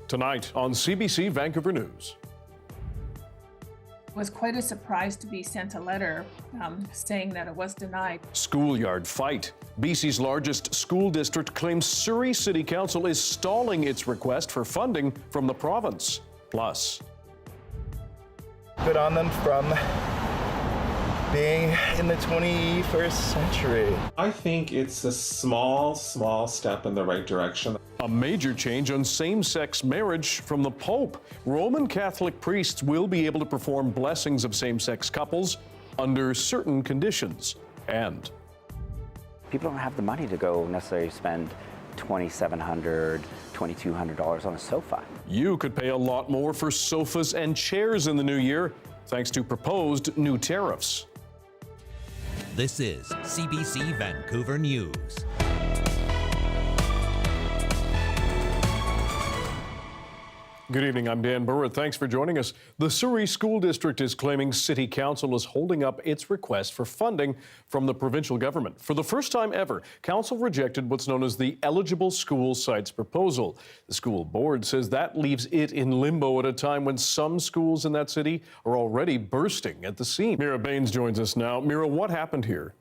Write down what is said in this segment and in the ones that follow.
Tonight on CBC Vancouver News. It was quite a surprise to be sent a letter saying that it was denied. Schoolyard fight. BC's largest school district claims Surrey City Council is stalling its request for funding from the province. Plus, good on them from being in the 21st century. I think it's a small step in the right direction. A major change on same-sex marriage from the Pope. Roman Catholic priests will be able to perform blessings of same-sex couples under certain conditions. And people don't have the money to go necessarily spend $2,700, $2,200 on a sofa. You could pay a lot more for sofas and chairs in the new year, thanks to proposed new tariffs. This is CBC Vancouver News. Good evening, I'm Dan Burrett. Thanks for joining us. The Surrey School District is claiming City Council is holding up its request for funding from the provincial government. For the first time ever, Council rejected what's known as the Eligible School Sites proposal. The school board says that leaves it in limbo at a time when some schools in that city are already bursting at the seams. Mira Baines joins us now. Mira, what happened here?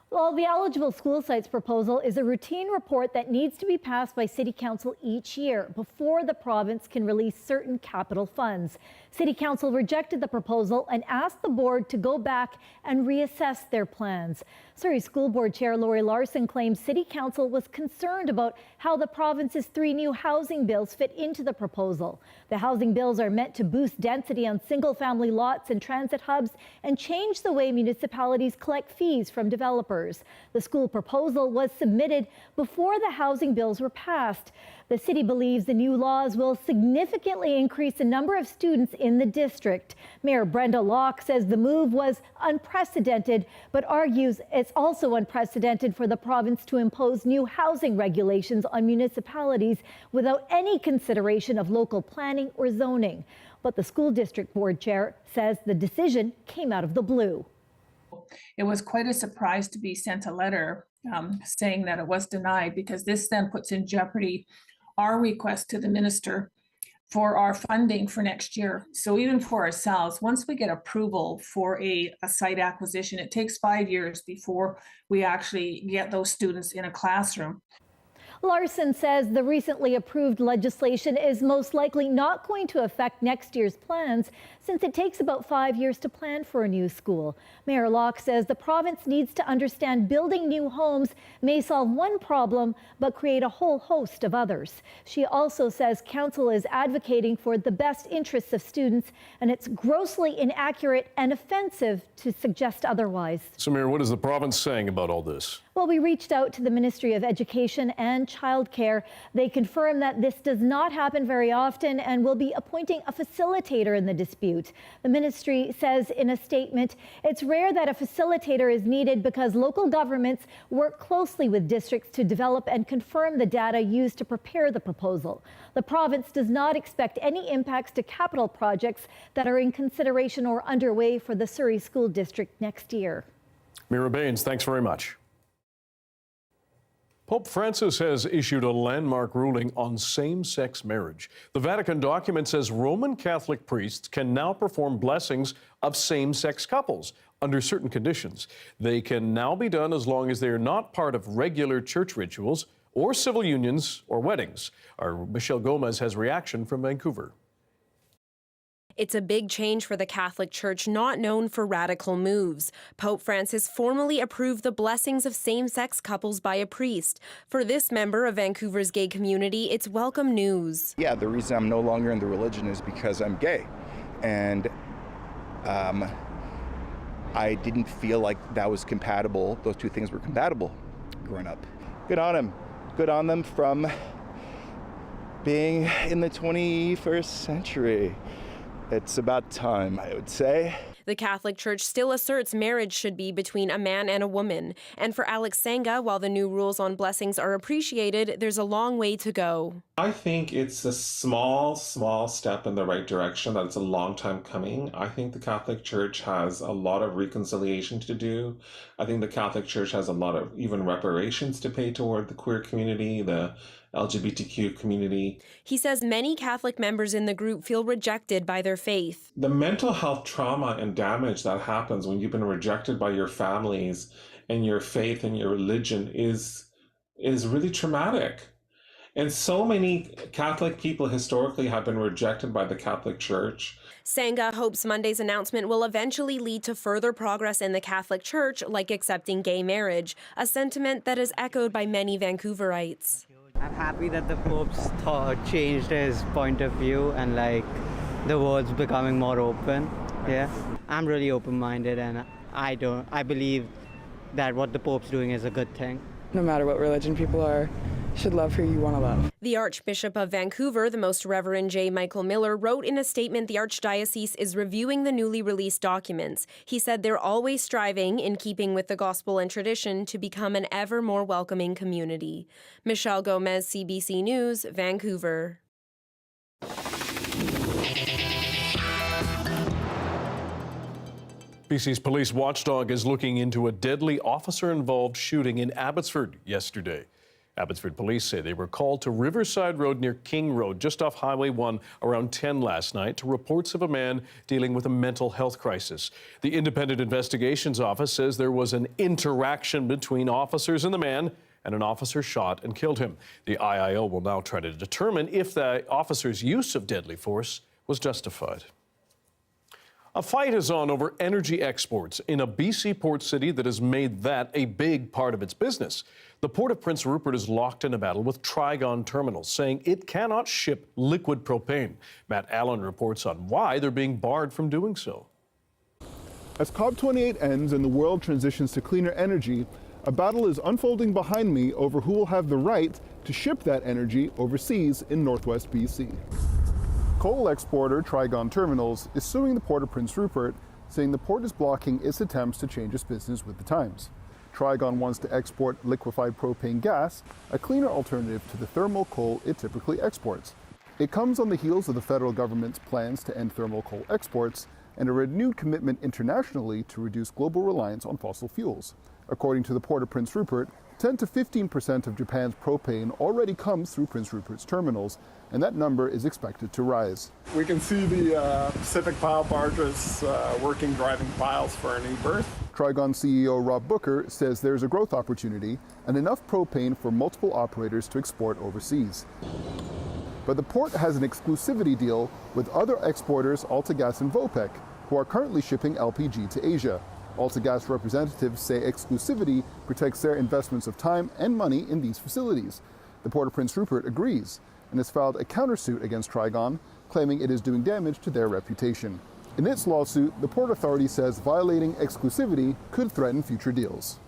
Well, the Eligible School Sites proposal is a routine report that needs to be passed by City Council each year before the province can release certain capital funds. City Council rejected the proposal and asked the board to go back and reassess their plans. Surrey School Board Chair Lori Larson claims City Council was concerned about how the province's 3 new housing bills fit into the proposal. The housing bills are meant to boost density on single-family lots and transit hubs and change the way municipalities collect fees from developers. The school proposal was submitted before the housing bills were passed. The city believes the new laws will significantly increase the number of students in the district. Mayor Brenda Locke says the move was unprecedented, but argues it's also unprecedented for the province to impose new housing regulations on municipalities without any consideration of local planning or zoning. But the school district board chair says the decision came out of the blue. It was quite a surprise to be sent a letter saying that it was denied, because this then puts in jeopardy our request to the minister for our funding for next year. So even for ourselves, once we get approval for a site acquisition, it takes 5 years before we actually get those students in a classroom. Larson says the recently approved legislation is most likely not going to affect next year's plans, since it takes about 5 years to plan for a new school. Mayor Locke says the province needs to understand building new homes may solve one problem, but create a whole host of others. She also says council is advocating for the best interests of students, and it's grossly inaccurate and offensive to suggest otherwise. So, Mayor, what is the province saying about all this? Well, we reached out to the Ministry of Education and Childcare. They confirm that this does not happen very often and will be appointing a facilitator in the dispute. The ministry says in a statement, it's rare that a facilitator is needed because local governments work closely with districts to develop and confirm the data used to prepare the proposal. The province does not expect any impacts to capital projects that are in consideration or underway for the Surrey School District next year. Mira Baines, thanks very much. Pope Francis has issued a landmark ruling on same-sex marriage. The Vatican document says Roman Catholic priests can now perform blessings of same-sex couples under certain conditions. They can now be done as long as they are not part of regular church rituals or civil unions or weddings. Our Michelle Gomez has reaction from Vancouver. It's a big change for the Catholic Church, not known for radical moves. Pope Francis formally approved the blessings of same-sex couples by a priest. For this member of Vancouver's gay community, it's welcome news. Yeah, the reason I'm no longer in the religion is because I'm gay. And I didn't feel like that was compatible. Those two things were compatible growing up. Good on him. Good on them from being in the 21st century. It's about time, I would say. The Catholic Church still asserts marriage should be between a man and a woman. And for Alex Senga, while the new rules on blessings are appreciated, there's a long way to go. I think it's a small step in the right direction. That's a long time coming. I think the Catholic Church has a lot of reconciliation to do. I think the Catholic Church has a lot of even reparations to pay toward the queer community, the LGBTQ community. He says many Catholic members in the group feel rejected by their faith. The mental health trauma and damage that happens when you've been rejected by your families and your faith and your religion is really traumatic. And so many Catholic people historically have been rejected by the Catholic Church. Sangha hopes Monday's announcement will eventually lead to further progress in the Catholic Church, like accepting gay marriage, a sentiment that is echoed by many Vancouverites. I'm happy that the Pope's changed his point of view and the world's becoming more open. Yeah, I'm really open-minded, and I believe that what the Pope's doing is a good thing. No matter what religion people are, you should love who you want to love. The Archbishop of Vancouver, the Most Reverend J. Michael Miller, wrote in a statement the Archdiocese is reviewing the newly released documents. He said they're always striving, in keeping with the gospel and tradition, to become an ever more welcoming community. Michelle Gomez, CBC News, Vancouver. BC's police watchdog is looking into a deadly officer-involved shooting in Abbotsford yesterday. Abbotsford police say they were called to Riverside Road near King Road, just off Highway 1, around 10 last night to reports of a man dealing with a mental health crisis. The Independent Investigations Office says there was an interaction between officers and the man, and an officer shot and killed him. The IIO will now try to determine if the officer's use of deadly force was justified. A fight is on over energy exports in a BC port city that has made that a big part of its business. The Port of Prince Rupert is locked in a battle with Trigon Terminals, saying it cannot ship liquid propane. Matt Allen reports on why they're being barred from doing so. As COP28 ends and the world transitions to cleaner energy, a battle is unfolding behind me over who will have the right to ship that energy overseas in northwest BC. Coal exporter Trigon Terminals is suing the Port of Prince Rupert, saying the port is blocking its attempts to change its business with the times. Trigon wants to export liquefied propane gas, a cleaner alternative to the thermal coal it typically exports. It comes on the heels of the federal government's plans to end thermal coal exports and a renewed commitment internationally to reduce global reliance on fossil fuels. According to the Port of Prince Rupert, 10 to 15% of Japan's propane already comes through Prince Rupert's terminals, and that number is expected to rise. We can see the Pacific pile barges working, driving piles for a new berth. Trigon CEO Rob Booker says there's a growth opportunity and enough propane for multiple operators to export overseas. But the port has an exclusivity deal with other exporters, AltaGas and Vopec, who are currently shipping LPG to Asia. AltaGas representatives say exclusivity protects their investments of time and money in these facilities. The Port of Prince Rupert agrees and has filed a countersuit against Trigon, claiming it is doing damage to their reputation. In its lawsuit, the Port Authority says violating exclusivity could threaten future deals.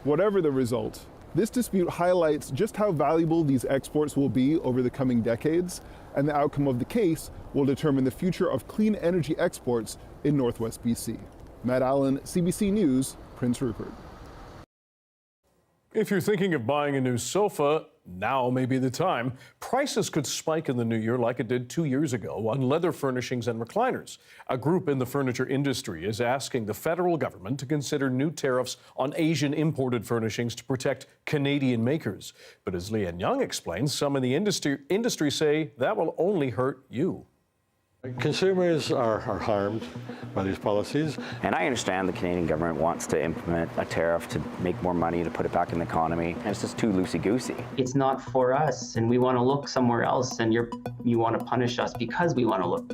Whatever the result, this dispute highlights just how valuable these exports will be over the coming decades, and the outcome of the case will determine the future of clean energy exports in northwest BC. Matt Allen, CBC News, Prince Rupert. If you're thinking of buying a new sofa, now may be the time. Prices could spike in the new year like it did 2 years ago on leather furnishings and recliners. A group in the furniture industry is asking the federal government to consider new tariffs on Asian imported furnishings to protect Canadian makers. But as Leanne Young explains, some in the industry say that will only hurt you. Consumers are harmed by these policies. And I understand the Canadian government wants to implement a tariff to make more money, to put it back in the economy, and it's just too loosey-goosey. It's not for us, and we want to look somewhere else, and you want to punish us because we want to look,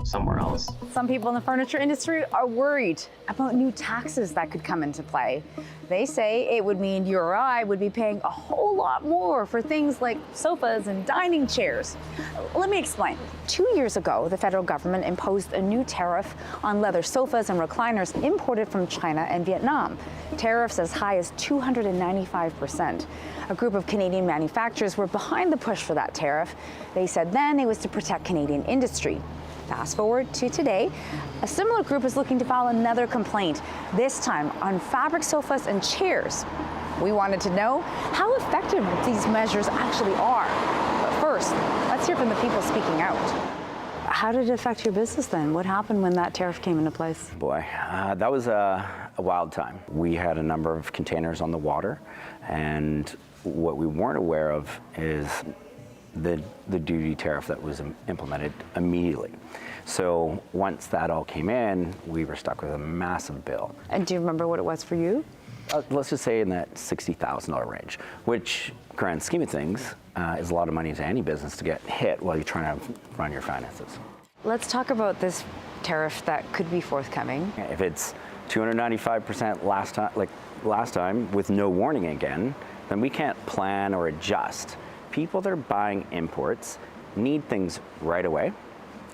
somewhere else. Some people in the furniture industry are worried about new taxes that could come into play. They say it would mean you or I would be paying a whole lot more for things like sofas and dining chairs. Let me explain. 2 years ago, the federal government imposed a new tariff on leather sofas and recliners imported from China and Vietnam. Tariffs as high as 295%. A group of Canadian manufacturers were behind the push for that tariff. They said then it was to protect Canadian industry. Fast forward to today, a similar group is looking to file another complaint, this time on fabric sofas and chairs. We wanted to know how effective these measures actually are. But first, let's hear from the people speaking out. How did it affect your business then? What happened when that tariff came into place? Boy, that was a wild time. We had a number of containers on the water, and what we weren't aware of is the duty tariff that was implemented immediately. So once that all came in, we were stuck with a massive bill. And do you remember what it was for you? Let's just say in that $60,000 range, which, grand scheme of things, is a lot of money to any business to get hit while you're trying to run your finances. Let's talk about this tariff that could be forthcoming. If it's 295% last time with no warning again, then we can't plan or adjust. People that are buying imports need things right away.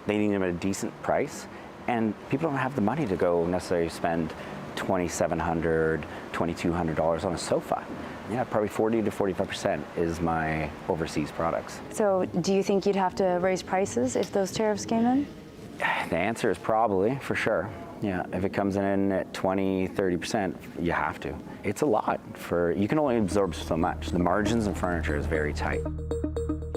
They need them at a decent price, and people don't have the money to go necessarily spend $2,700, $2,200 on a sofa. Yeah, probably 40 to 45% is my overseas products. So do you think you'd have to raise prices if those tariffs came in? The answer is probably, for sure. Yeah, if it comes in at 20, 30%, you have to. It's a lot you can only absorb so much. The margins in furniture is very tight.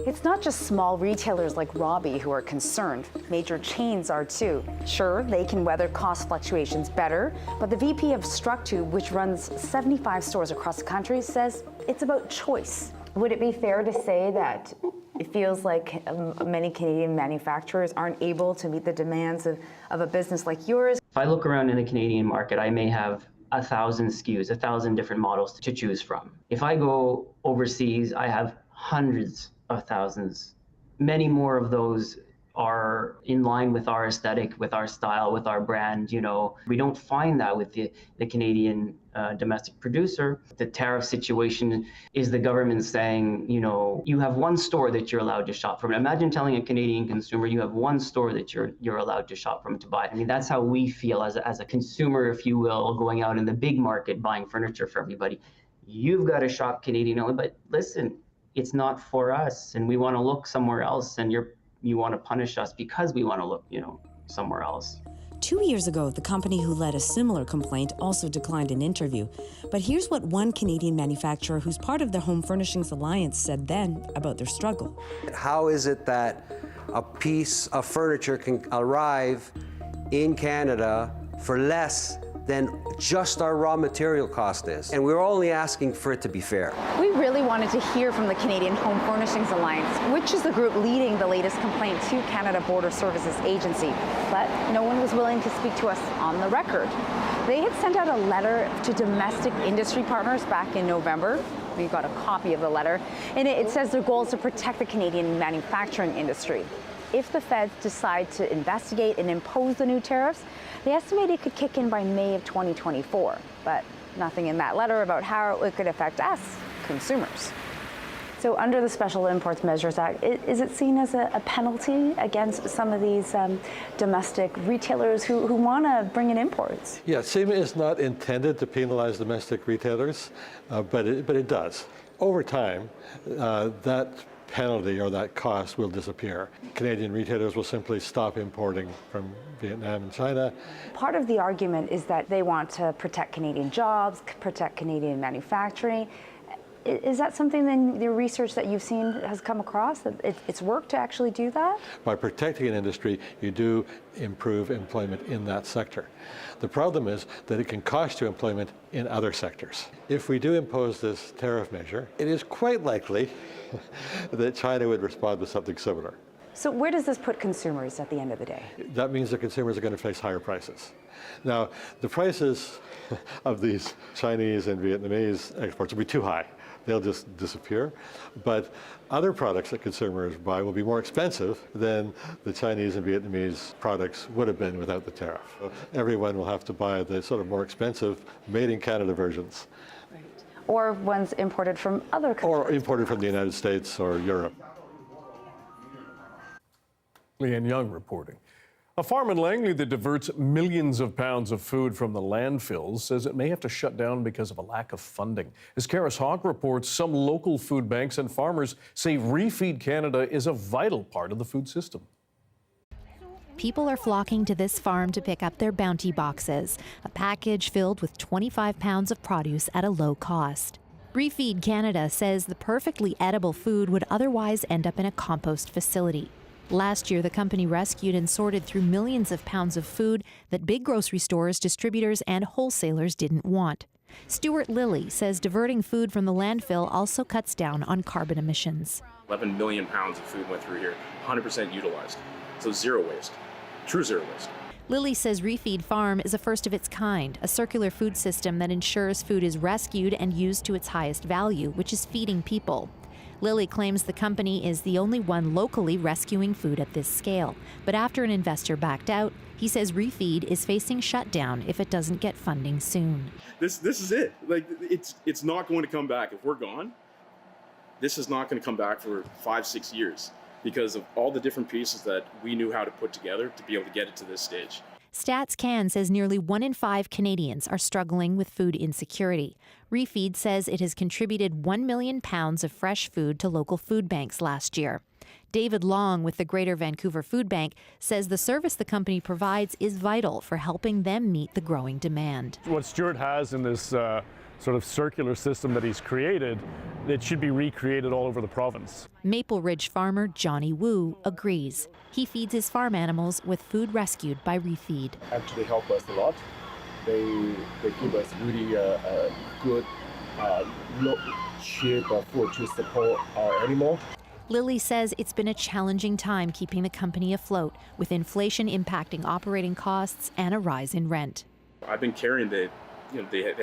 It's not just small retailers like Robbie who are concerned. Major chains are too. Sure, they can weather cost fluctuations better, but the VP of Structube, which runs 75 stores across the country, says it's about choice. Would it be fair to say that it feels like many Canadian manufacturers aren't able to meet the demands of a business like yours? If I look around in the Canadian market, I may have 1,000 SKUs, 1,000 different models to choose from. If I go overseas, I have hundreds of thousands. Many more of those are in line with our aesthetic, with our style, with our brand. You know, we don't find that with the Canadian domestic producer. The tariff situation is the government saying, you know, you have one store that you're allowed to shop from. Imagine telling a Canadian consumer you have one store that you're allowed to shop from to buy. I mean, that's how we feel as a consumer, if you will, going out in the big market buying furniture for everybody. You've got to shop Canadian only, but listen, it's not for us, and we want to look somewhere else, and you want to punish us because we want to look, you know, somewhere else. 2 years ago, the company who led a similar complaint also declined an interview. But here's what one Canadian manufacturer who's part of the Home Furnishings Alliance said then about their struggle. How is it that a piece of furniture can arrive in Canada for less than just our raw material cost is? And we're only asking for it to be fair. We really wanted to hear from the Canadian Home Furnishings Alliance, which is the group leading the latest complaint to Canada Border Services Agency, but no one was willing to speak to us on the record. They had sent out a letter to domestic industry partners back in November. We got a copy of the letter, and it says their goal is to protect the Canadian manufacturing industry. If the feds decide to investigate and impose the new tariffs, they estimate it could kick in by May of 2024, but nothing in that letter about how it could affect us, consumers. So under the Special Imports Measures Act, is it seen as a penalty against some of these domestic retailers who want to bring in imports? Yeah, CIMA is not intended to penalize domestic retailers, but it does. Over time, that penalty or that cost will disappear. Canadian retailers will simply stop importing from Vietnam and China. Part of the argument is that they want to protect Canadian jobs, protect Canadian manufacturing. Is that something then the research that you've seen has come across, that it's worked to actually do that? By protecting an industry, you do improve employment in that sector. The problem is that it can cost you employment in other sectors. If we do impose this tariff measure, it is quite likely that China would respond with something similar. So where does this put consumers at the end of the day? That means that consumers are going to face higher prices. Now, the prices of these Chinese and Vietnamese exports will be too high. They'll just disappear. But other products that consumers buy will be more expensive than the Chinese and Vietnamese products would have been without the tariff. So everyone will have to buy the sort of more expensive made in Canada versions. Right. Or ones imported from other countries. Or imported from the United States or Europe. Leanne Young reporting. A farm in Langley that diverts millions of pounds of food from the landfills says it may have to shut down because of a lack of funding. As Karis Hawk reports, some local food banks and farmers say Refeed Canada is a vital part of the food system. People are flocking to this farm to pick up their bounty boxes, a package filled with 25 pounds of produce at a low cost. Refeed Canada says the perfectly edible food would otherwise end up in a compost facility. Last year, the company rescued and sorted through millions of pounds of food that big grocery stores, distributors, and wholesalers didn't want. Stuart Lilly says diverting food from the landfill also cuts down on carbon emissions. 11 million pounds of food went through here, 100% utilized. So zero waste, true zero waste. Lilly says Refeed Farm is a first of its kind, a circular food system that ensures food is rescued and used to its highest value, which is feeding people. Lilly claims the company is the only one locally rescuing food at this scale. But after an investor backed out, he says Refeed is facing shutdown if it doesn't get funding soon. This is it. Like it's not going to come back. If we're gone, this is not going to come back for 5-6 years because of all the different pieces that we knew how to put together to be able to get it to this stage. Stats Can says nearly 1 in 5 Canadians are struggling with food insecurity. Refeed says it has contributed 1 million pounds of fresh food to local food banks last year. David Long with the Greater Vancouver Food Bank says the service the company provides is vital for helping them meet the growing demand. What Stuart has in this sort of circular system that he's created, it should be recreated all over the province. Maple Ridge farmer Johnny Wu agrees. He feeds his farm animals with food rescued by Refeed. Actually help us a lot. They give us really good, cheap food to support our animal. Lilly says it's been a challenging time keeping the company afloat, with inflation impacting operating costs and a rise in rent. I've been carrying the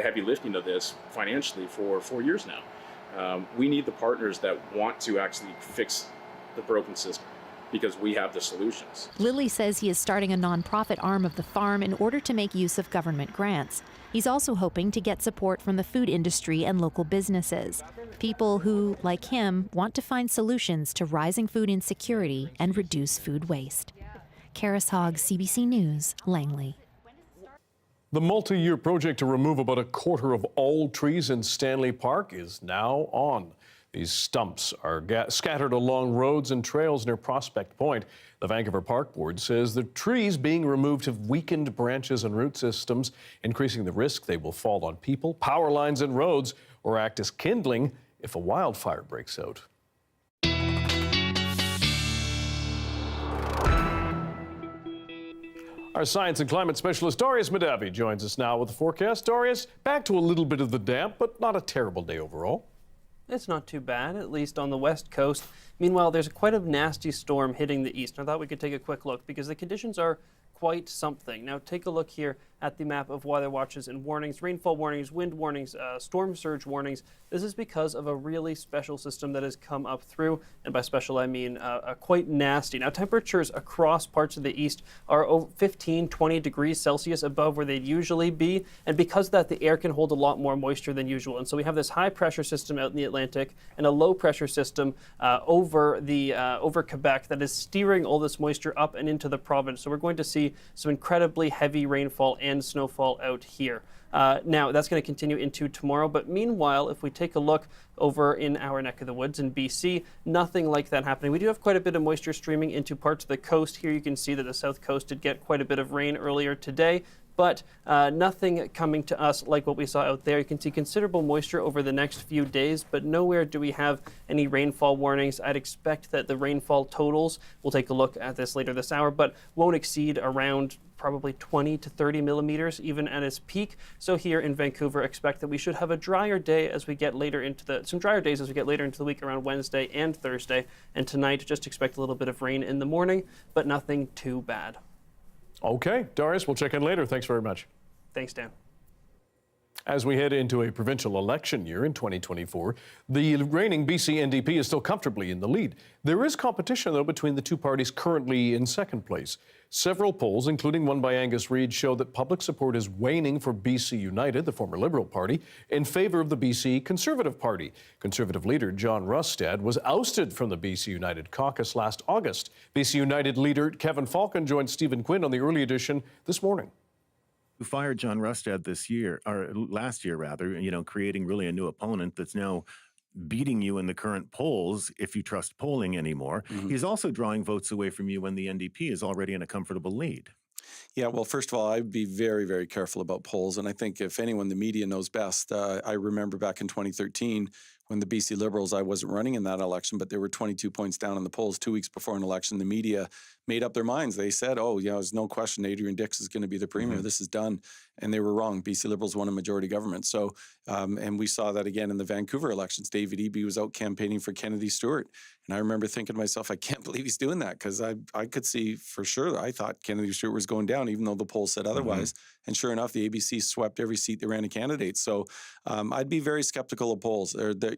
heavy lifting of this financially for 4 years now. We need the partners that want to actually fix the broken system because we have the solutions. Lilly says he is starting a nonprofit arm of the farm in order to make use of government grants. He's also hoping to get support from the food industry and local businesses, people who, like him, want to find solutions to rising food insecurity and reduce food waste. Karis Hogg, CBC News, Langley. The multi-year project to remove about a quarter of all trees in Stanley Park is now on. These stumps are scattered along roads and trails near Prospect Point. The Vancouver Park Board says the trees being removed have weakened branches and root systems, increasing the risk they will fall on people, power lines, and roads, or act as kindling if a wildfire breaks out. Our science and climate specialist Darius Madavi joins us now with the forecast. Darius, back to a little bit of the damp, but not a terrible day overall. It's not too bad, at least on the west coast. Meanwhile, there's quite a nasty storm hitting the east. I thought we could take a quick look because the conditions are quite something. Now take a look here at the map of weather watches and warnings, rainfall warnings, wind warnings, storm surge warnings. This is because of a really special system that has come up through, and by special I mean quite nasty. Now temperatures across parts of the east are 15, 20 degrees Celsius above where they'd usually be, and because of that the air can hold a lot more moisture than usual. And so we have this high pressure system out in the Atlantic and a low pressure system over Quebec that is steering all this moisture up and into the province. So we're going to see some incredibly heavy rainfall and snowfall out here. Now, that's going to continue into tomorrow, but meanwhile, if we take a look over in our neck of the woods in BC, nothing like that happening. We do have quite a bit of moisture streaming into parts of the coast. Here you can see that the south coast did get quite a bit of rain earlier today, but nothing coming to us like what we saw out there. You can see considerable moisture over the next few days, but nowhere do we have any rainfall warnings. I'd expect that the rainfall totals, we'll take a look at this later this hour, but won't exceed around probably 20 to 30 millimeters even at its peak. So here in Vancouver, expect that we should have a drier day as we get later into some drier days as we get later into the week around Wednesday and Thursday. And tonight, just expect a little bit of rain in the morning, but nothing too bad. Okay, Darius, we'll check in later. Thanks very much. Thanks, Dan. As we head into a provincial election year in 2024, the reigning BC NDP is still comfortably in the lead. There is competition, though, between the two parties currently in second place. Several polls, including one by Angus Reid, show that public support is waning for BC United, the former Liberal Party, in favor of the BC Conservative Party. Conservative leader John Rustad was ousted from the BC United caucus last August. BC United leader Kevin Falcon joined Stephen Quinn on the early edition this morning. Who fired John Rustad this year, or last year rather, creating really a new opponent that's now beating you in the current polls, if you trust polling anymore. Mm-hmm. He's also drawing votes away from you when the NDP is already in a comfortable lead. Yeah, well, first of all, I'd be very, very careful about polls. And I think if anyone, the media knows best. I remember back in 2013 when the BC Liberals, I wasn't running in that election, but they were 22 points down in the polls 2 weeks before an election. The media made up their minds. They said, oh, yeah, there's no question Adrian Dix is going to be the premier. This is done. And they were wrong. BC Liberals won a majority government. So, and we saw that again in the Vancouver elections. David Eby was out campaigning for Kennedy Stewart. And I remember thinking to myself, I can't believe he's doing that, because I could see for sure, I thought Kennedy Stewart was going down, even though the polls said otherwise. And sure enough, the ABC swept every seat they ran a candidate. So I'd be very skeptical of polls.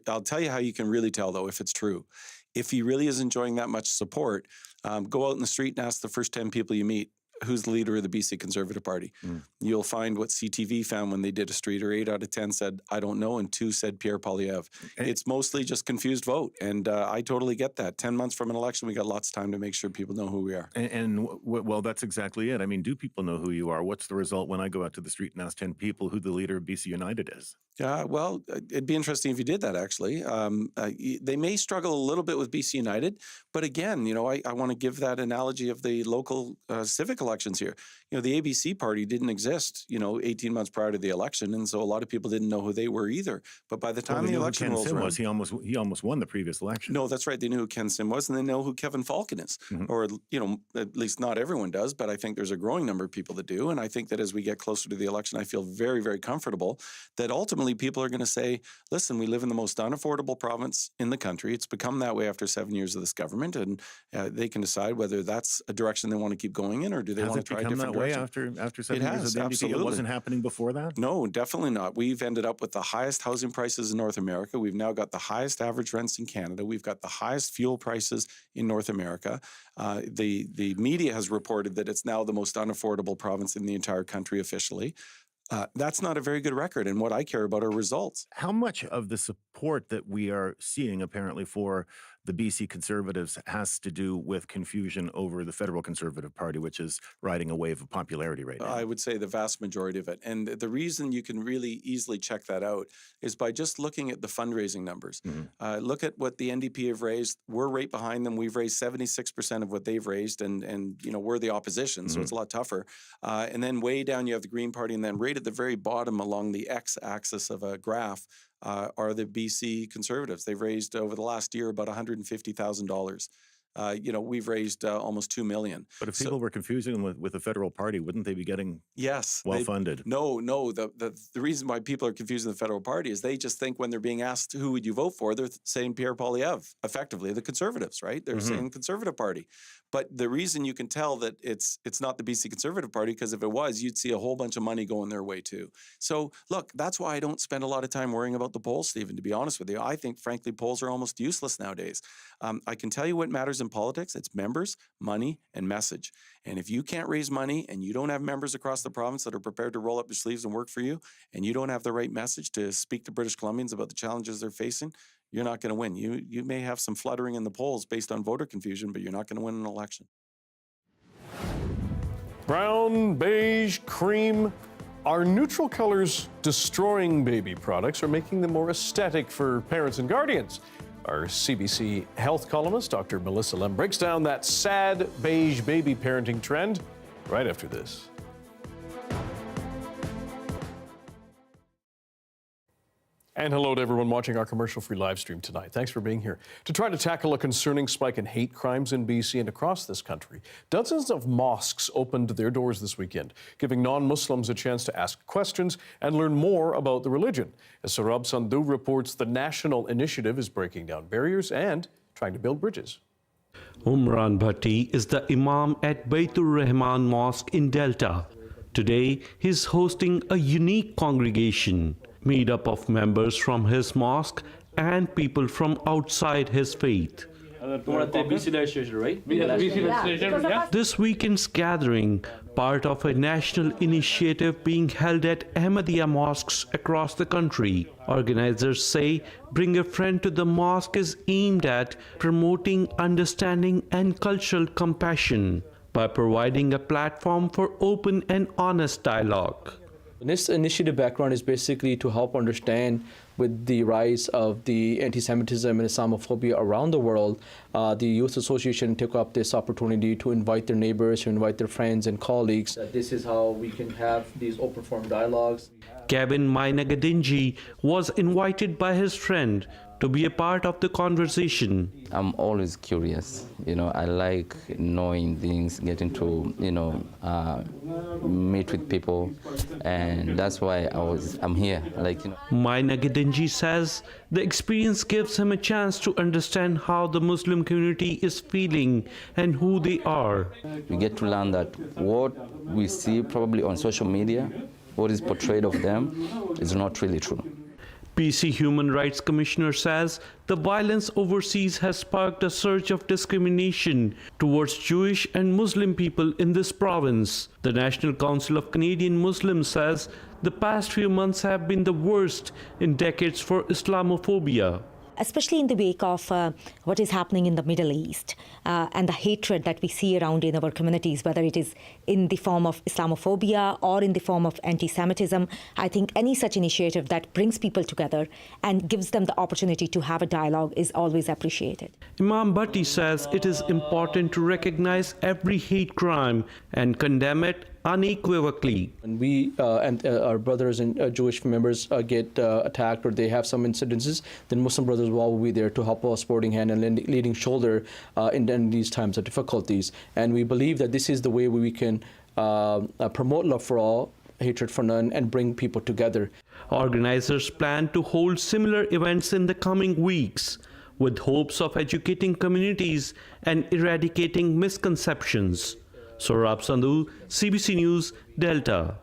I'll tell you how you can really tell, though, if it's true. If he really is enjoying that much support, go out in the street and ask the first 10 people you meet, who's the leader of the BC Conservative Party. You'll find what CTV found when they did a streeter. 8 out of 10 said, I don't know, and 2 said Pierre Poilievre. It's mostly just confused vote, and I totally get that. 10 months from an election, we got lots of time to make sure people know who we are. Well, that's exactly it. I mean, do people know who you are? What's the result when I go out to the street and ask 10 people who the leader of BC United is? Yeah, well, it'd be interesting if you did that, actually. They may struggle a little bit with BC United, but again, you know, I want to give that analogy of the local civic elections here. You know, the ABC party didn't exist, 18 months prior to the election, and so a lot of people didn't know who they were either. But by the time the election rolls around, he almost won the previous election. No, that's right. They knew who Ken Sim was, and they know who Kevin Falcon is. Or, at least not everyone does, but I think there's a growing number of people that do. And I think that as we get closer to the election, I feel very, very comfortable that ultimately people are going to say, listen, we live in the most unaffordable province in the country. It's become that way after 7 years of this government, and they can decide whether that's a direction they want to keep going in, or do they want to try a different direction. After 7 years of the NDP? Absolutely. It wasn't happening before that? No, definitely not. We've ended up with the highest housing prices in North America. We've now got the highest average rents in Canada. We've got the highest fuel prices in North America. The media has reported that it's now the most unaffordable province in the entire country officially. That's not a very good record, and what I care about are results. How much of the support that we are seeing apparently for the BC Conservatives has to do with confusion over the federal Conservative Party, which is riding a wave of popularity right now? I would say the vast majority of it. And the reason you can really easily check that out is by just looking at the fundraising numbers. Look at what the NDP have raised. We're right behind them. We've raised 76% of what they've raised, and we're the opposition, so it's a lot tougher. And then way down you have the Green Party, and then right at the very bottom along the x-axis of a graph are the BC Conservatives. They've raised over the last year about $150,000. We've raised almost $2 million. But if people were confusing them with the federal party, wouldn't they be getting well-funded? No. The reason why people are confusing the federal party is they just think when they're being asked who would you vote for, they're saying Pierre Poilievre, effectively the Conservatives, right? They're saying Conservative Party. But the reason you can tell that it's not the BC Conservative Party, because if it was, you'd see a whole bunch of money going their way too. So look, that's why I don't spend a lot of time worrying about the polls, Stephen, to be honest with you. I think, frankly, polls are almost useless nowadays. I can tell you what matters in politics. It's members, money, and message. And if you can't raise money and you don't have members across the province that are prepared to roll up their sleeves and work for you, and you don't have the right message to speak to British Columbians about the challenges they're facing, you're not going to win. You may have some fluttering in the polls based on voter confusion, but you're not going to win an election. Brown, beige, cream. Are neutral colors destroying baby products or making them more aesthetic for parents and guardians? Our CBC health columnist, Dr. Melissa Lem, breaks down that sad beige baby parenting trend right after this. And hello to everyone watching our commercial-free live stream tonight. Thanks for being here. To try to tackle a concerning spike in hate crimes in BC and across this country, dozens of mosques opened their doors this weekend, giving non-Muslims a chance to ask questions and learn more about the religion. As Sarab Sandhu reports, the national initiative is breaking down barriers and trying to build bridges. Umran Bhatti is the Imam at Baitur Rahman Mosque in Delta. Today, he's hosting a unique congregation made up of members from his mosque and people from outside his faith. This weekend's gathering, part of a national initiative being held at Ahmadiyya mosques across the country. Organizers say Bring a Friend to the Mosque is aimed at promoting understanding and cultural compassion by providing a platform for open and honest dialogue. This initiative background is basically to help understand with the rise of the anti-Semitism and Islamophobia around the world. The Youth Association took up this opportunity to invite their neighbors, to invite their friends and colleagues. This is how we can have these open forum dialogues. Gavin Mainagadinji was invited by his friend to be a part of the conversation. I'm always curious, I like knowing things, getting to, meet with people, and that's why I'm here, Maina Gidenji says the experience gives him a chance to understand how the Muslim community is feeling and who they are. We get to learn that what we see probably on social media, what is portrayed of them, is not really true. PC Human Rights Commissioner says the violence overseas has sparked a surge of discrimination towards Jewish and Muslim people in this province. The National Council of Canadian Muslims says the past few months have been the worst in decades for Islamophobia. Especially in the wake of what is happening in the Middle East and the hatred that we see around in our communities, whether it is in the form of Islamophobia or in the form of anti-Semitism. I think any such initiative that brings people together and gives them the opportunity to have a dialogue is always appreciated. Imam Bhatti says it is important to recognize every hate crime and condemn it unequivocally. When we and our brothers and Jewish members get attacked or they have some incidences, then Muslim brothers will all be there to help us, supporting hand and leading shoulder in these times of difficulties. And we believe that this is the way we can promote love for all, hatred for none, and bring people together. Organizers plan to hold similar events in the coming weeks, with hopes of educating communities and eradicating misconceptions. Saurabh Sandhu, CBC News, Delta.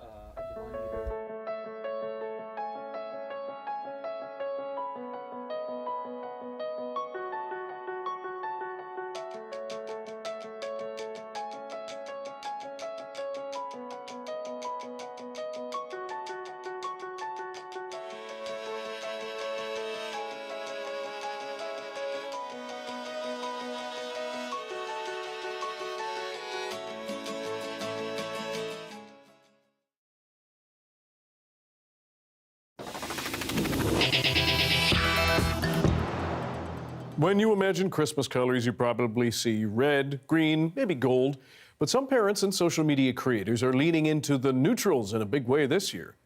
When you imagine Christmas colors, you probably see red, green, maybe gold. But some parents and social media creators are leaning into the neutrals in a big way this year.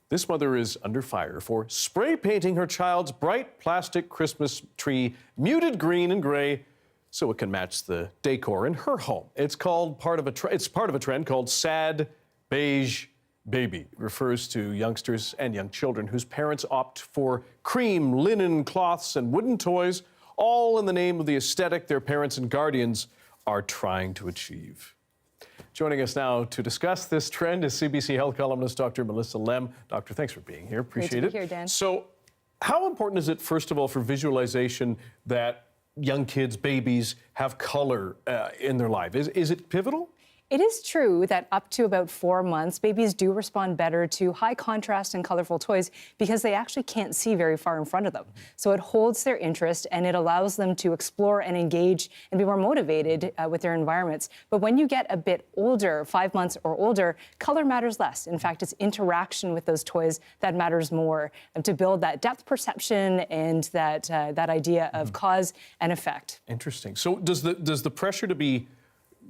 This mother is under fire for spray painting her child's bright plastic Christmas tree muted green and gray so it can match the decor in her home. It's part of a trend called Sad Beige Baby. It refers to youngsters and young children whose parents opt for cream, linen, cloths, and wooden toys, all in the name of the aesthetic their parents and guardians are trying to achieve. Joining us now to discuss this trend is CBC Health columnist Dr. Melissa Lem. Doctor, thanks for being here. Appreciate it. Great to be here, Dan. So, how important is it, first of all, for visualization that young kids, babies, have color in their life? Is it pivotal? It is true that up to about 4 months, babies do respond better to high contrast and colorful toys because they actually can't see very far in front of them. So it holds their interest and it allows them to explore and engage and be more motivated with their environments. But when you get a bit older, 5 months or older, color matters less. In fact, it's interaction with those toys that matters more to build that depth perception and that idea of cause and effect. Interesting. So does the pressure to be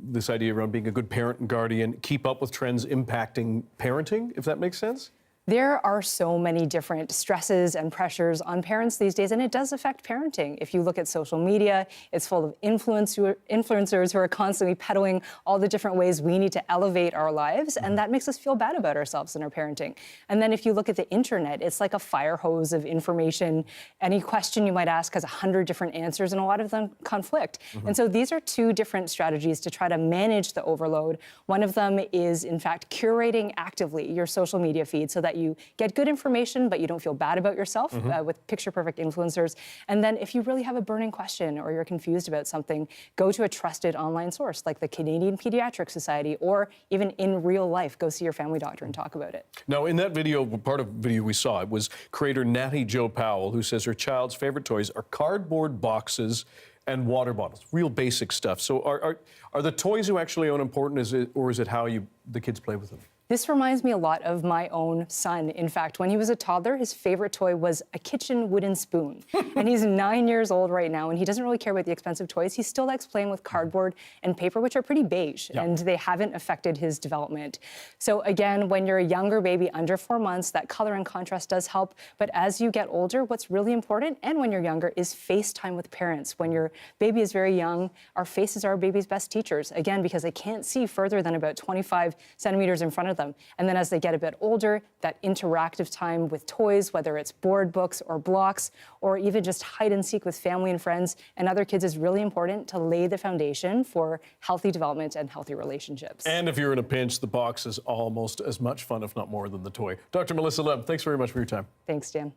this idea around being a good parent and guardian keep up with trends impacting parenting, if that makes sense? There are so many different stresses and pressures on parents these days, and it does affect parenting. If you look at social media, it's full of influencers who are constantly peddling all the different ways we need to elevate our lives, and that makes us feel bad about ourselves in our parenting. And then if you look at the internet, it's like a fire hose of information. Any question you might ask has 100 different answers, and a lot of them conflict. And so these are two different strategies to try to manage the overload. One of them is, in fact, curating actively your social media feed so that you get good information, but you don't feel bad about yourself with picture-perfect influencers. And then if you really have a burning question or you're confused about something, go to a trusted online source like the Canadian Pediatric Society, or even in real life, go see your family doctor and talk about it. Now, in that video, part of the video we saw, it was creator Natty Jo Powell, who says her child's favorite toys are cardboard boxes and water bottles, real basic stuff. So are the toys you actually own important, or is it how the kids play with them? This reminds me a lot of my own son. In fact, when he was a toddler, his favorite toy was a kitchen wooden spoon. And he's 9 years old right now, and he doesn't really care about the expensive toys. He still likes playing with cardboard and paper, which are pretty beige, and they haven't affected his development. So again, when you're a younger baby under 4 months, that color and contrast does help. But as you get older, what's really important, and when you're younger, is FaceTime with parents. When your baby is very young, our faces are our baby's best teachers, again, because they can't see further than about 25 centimeters in front of them. And then as they get a bit older, that interactive time with toys, whether it's board books or blocks, or even just hide and seek with family and friends and other kids, is really important to lay the foundation for healthy development and healthy relationships. And if you're in a pinch, the box is almost as much fun, if not more, than the toy. Dr. Melissa Lem, thanks very much for your time. Thanks, Dan.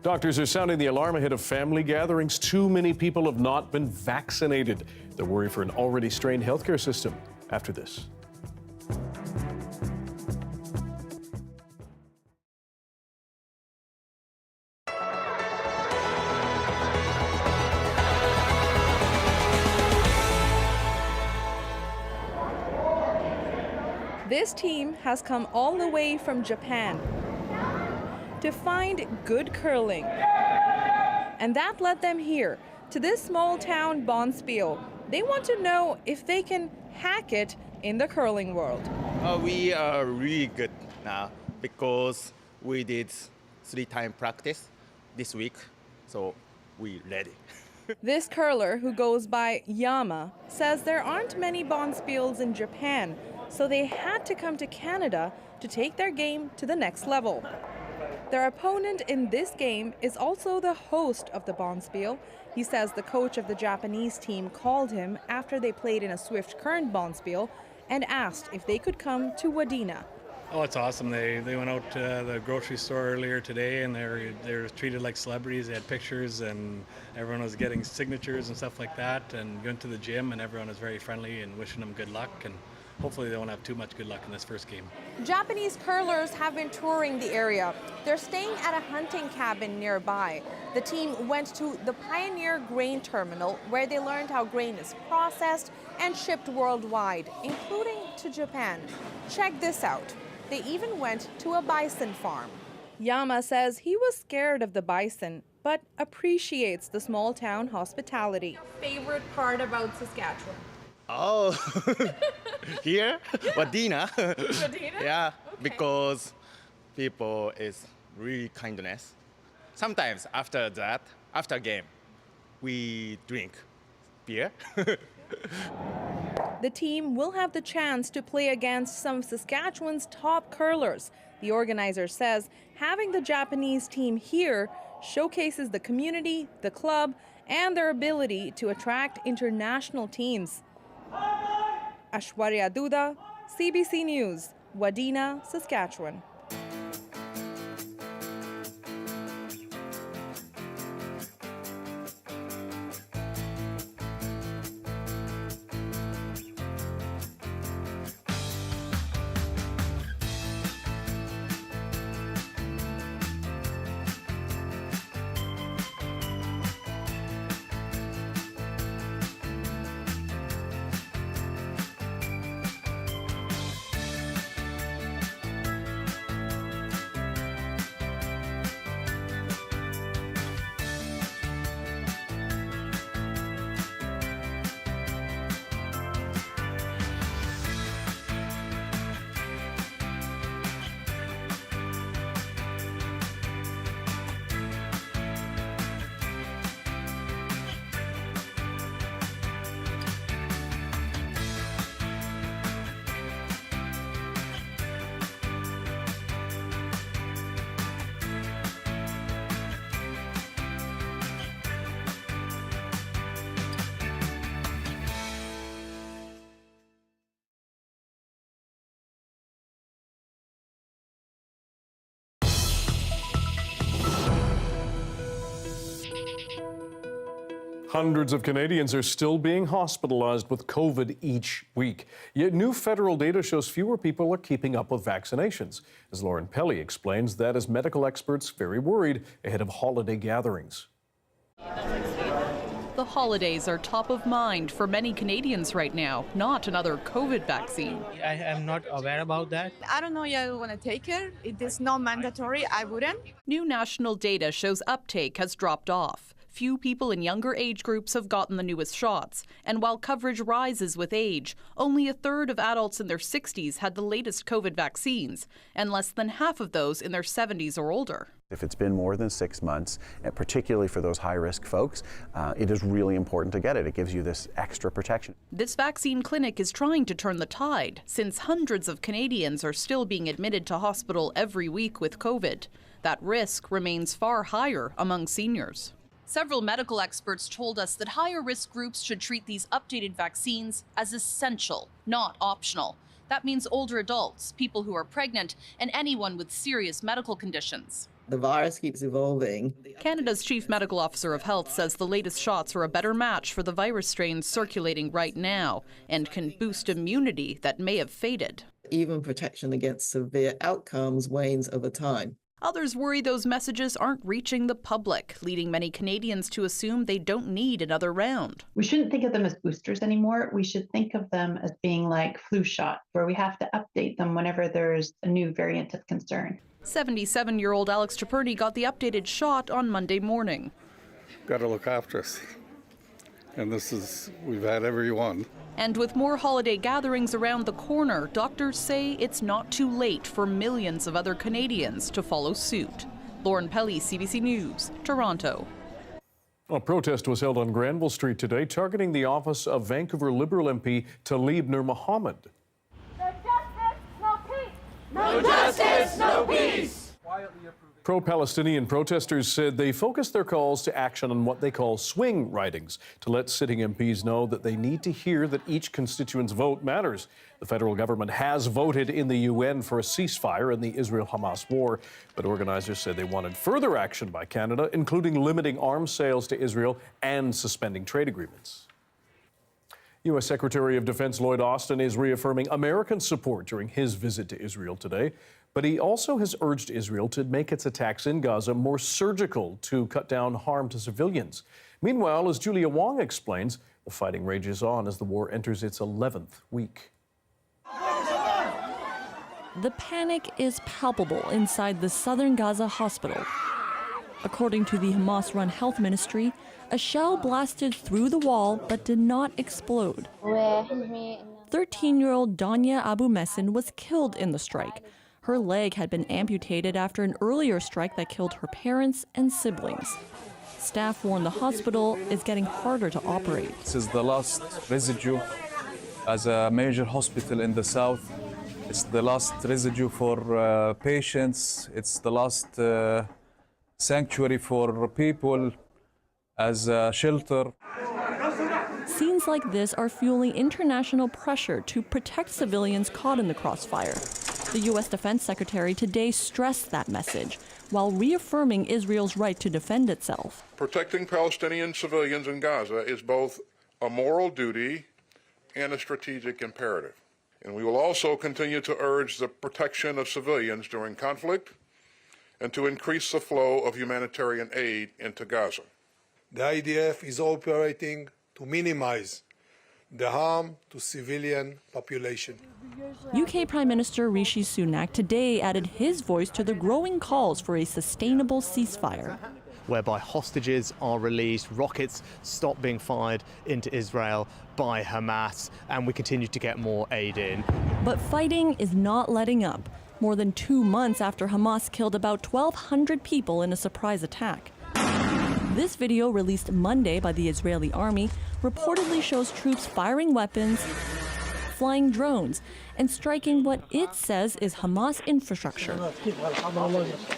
Doctors are sounding the alarm ahead of family gatherings. Too many people have not been vaccinated. They're worried for an already strained healthcare system. After this. This team has come all the way from Japan to find good curling. And that led them here, to this small town, Bonspiel. They want to know if they can hack it in the curling world. We are really good now because we did 3-time practice this week, so we ready. This curler, who goes by Yama, says there aren't many Bonspiels in Japan, so they had to come to Canada to take their game to the next level. Their opponent in this game is also the host of the Bonspiel. He says the coach of the Japanese team called him after they played in a Swift Current Bonspiel and asked if they could come to Wadena. Oh, it's awesome. They went out to the grocery store earlier today, and they were treated like celebrities. They had pictures, and everyone was getting signatures and stuff like that, and went to the gym, and everyone was very friendly and wishing them good luck, and hopefully they won't have too much good luck in this first game. Japanese curlers have been touring the area. They're staying at a hunting cabin nearby. The team went to the Pioneer Grain Terminal, where they learned how grain is processed and shipped worldwide, including to Japan. Check this out. They even went to a bison farm. Yama says he was scared of the bison, but appreciates the small town hospitality. Favorite part about Saskatchewan? Oh, here, Wadena. Wadena? Yeah, because people is really kindness. Sometimes after that, after game, we drink beer. The team will have the chance to play against some of Saskatchewan's top curlers. The organizer says having the Japanese team here showcases the community, the club, and their ability to attract international teams. Ashwarya Duda, CBC News, Wadena, Saskatchewan. Hundreds of Canadians are still being hospitalized with COVID each week. Yet new federal data shows fewer people are keeping up with vaccinations. As Lauren Pelly explains, that is medical experts very worried ahead of holiday gatherings. The holidays are top of mind for many Canadians right now, not another COVID vaccine. I am not aware about that. I don't know if I want to take it. It is not mandatory. I wouldn't. New national data shows uptake has dropped off. Few people in younger age groups have gotten the newest shots. And while coverage rises with age, only a third of adults in their 60s had the latest COVID vaccines, and less than half of those in their 70s or older. If it's been more than 6 months, and particularly for those high-risk folks, it is really important to get it. It gives you this extra protection. This vaccine clinic is trying to turn the tide, since hundreds of Canadians are still being admitted to hospital every week with COVID. That risk remains far higher among seniors. Several medical experts told us that higher risk groups should treat these updated vaccines as essential, not optional. That means older adults, people who are pregnant, and anyone with serious medical conditions. The virus keeps evolving. Canada's Chief Medical Officer of Health says the latest shots are a better match for the virus strains circulating right now and can boost immunity that may have faded. Even protection against severe outcomes wanes over time. Others worry those messages aren't reaching the public, leading many Canadians to assume they don't need another round. We shouldn't think of them as boosters anymore. We should think of them as being like flu shot, where we have to update them whenever there's a new variant of concern. 77-year-old Alex Tripurni got the updated shot on Monday morning. Got to look after us. And we've had every one. And with more holiday gatherings around the corner, doctors say it's not too late for millions of other Canadians to follow suit. Lauren Pelly, CBC News, Toronto. A protest was held on Granville Street today, targeting the office of Vancouver Liberal MP Tlaib Nur Mohammed. No justice, no peace! Pro-Palestinian protesters said they focused their calls to action on what they call swing ridings to let sitting MPs know that they need to hear that each constituent's vote matters. The federal government has voted in the UN for a ceasefire in the Israel-Hamas war, but organizers said they wanted further action by Canada, including limiting arms sales to Israel and suspending trade agreements. U.S. Secretary of Defense Lloyd Austin is reaffirming American support during his visit to Israel today. But he also has urged Israel to make its attacks in Gaza more surgical to cut down harm to civilians. Meanwhile, as Julia Wong explains, the fighting rages on as the war enters its 11th week. The panic is palpable inside the southern Gaza hospital. According to the Hamas-run health ministry, a shell blasted through the wall but did not explode. 13-year-old Danya Abu Messin was killed in the strike. Her leg had been amputated after an earlier strike that killed her parents and siblings. Staff warn the hospital is getting harder to operate. This is the last residue as a major hospital in the south. It's the last residue for patients. It's the last sanctuary for people as a shelter. Scenes like this are fueling international pressure to protect civilians caught in the crossfire. The U.S. Defense Secretary today stressed that message, while reaffirming Israel's right to defend itself. Protecting Palestinian civilians in Gaza is both a moral duty and a strategic imperative. And we will also continue to urge the protection of civilians during conflict and to increase the flow of humanitarian aid into Gaza. The IDF is operating to minimize the harm to civilian population. UK Prime Minister Rishi Sunak today added his voice to the growing calls for a sustainable ceasefire. Whereby hostages are released, rockets stop being fired into Israel by Hamas, and we continue to get more aid in. But fighting is not letting up. More than 2 months after Hamas killed about 1,200 people in a surprise attack. This video, released Monday by the Israeli army, reportedly shows troops firing weapons, flying drones, and striking what it says is Hamas infrastructure.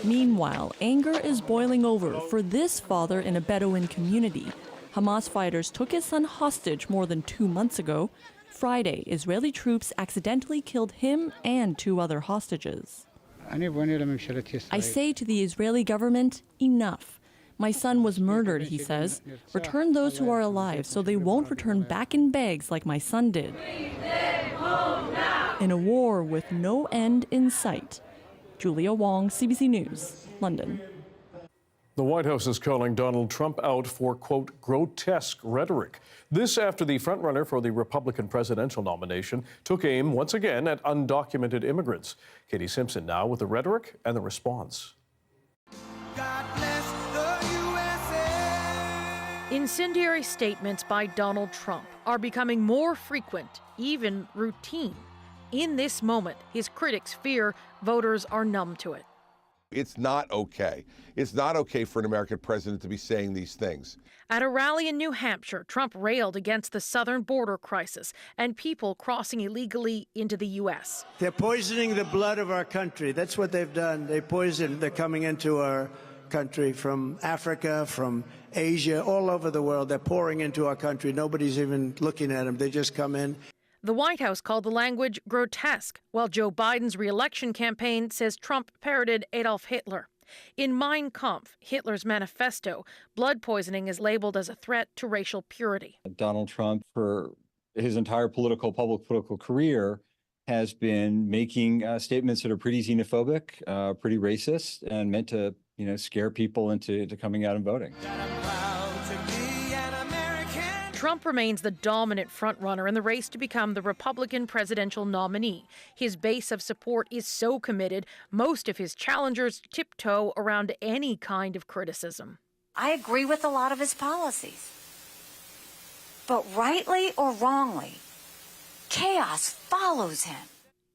Meanwhile, anger is boiling over for this father in a Bedouin community. Hamas fighters took his son hostage more than 2 months ago. Friday, Israeli troops accidentally killed him and 2 other hostages. I say to the Israeli government, enough. My son was murdered, he says. Return those who are alive so they won't return back in bags like my son did. In a war with no end in sight. Julia Wong, CBC News, London. The White House is calling Donald Trump out for, quote, grotesque rhetoric. This after the frontrunner for the Republican presidential nomination took aim once again at undocumented immigrants. Katie Simpson now with the rhetoric and the response. Incendiary statements by Donald Trump are becoming more frequent, even routine. In this moment, his critics fear voters are numb to it. It's not okay. It's not okay for an American president to be saying these things. At a rally in New Hampshire, Trump railed against the southern border crisis and people crossing illegally into the U.S. They're poisoning the blood of our country. That's what they've done. They're coming into our country from Africa, from Asia, all over the world. They're pouring into our country. Nobody's even looking at them. They just come in. The White House called the language grotesque, while Joe Biden's re-election campaign says Trump parroted Adolf Hitler. In Mein Kampf, Hitler's manifesto, blood poisoning is labeled as a threat to racial purity. Donald Trump, for his entire public political career, has been making statements that are pretty xenophobic, pretty racist, and meant to, scare people into coming out and voting. Trump remains the dominant frontrunner in the race to become the Republican presidential nominee. His base of support is so committed, most of his challengers tiptoe around any kind of criticism. I agree with a lot of his policies. But rightly or wrongly, chaos follows him.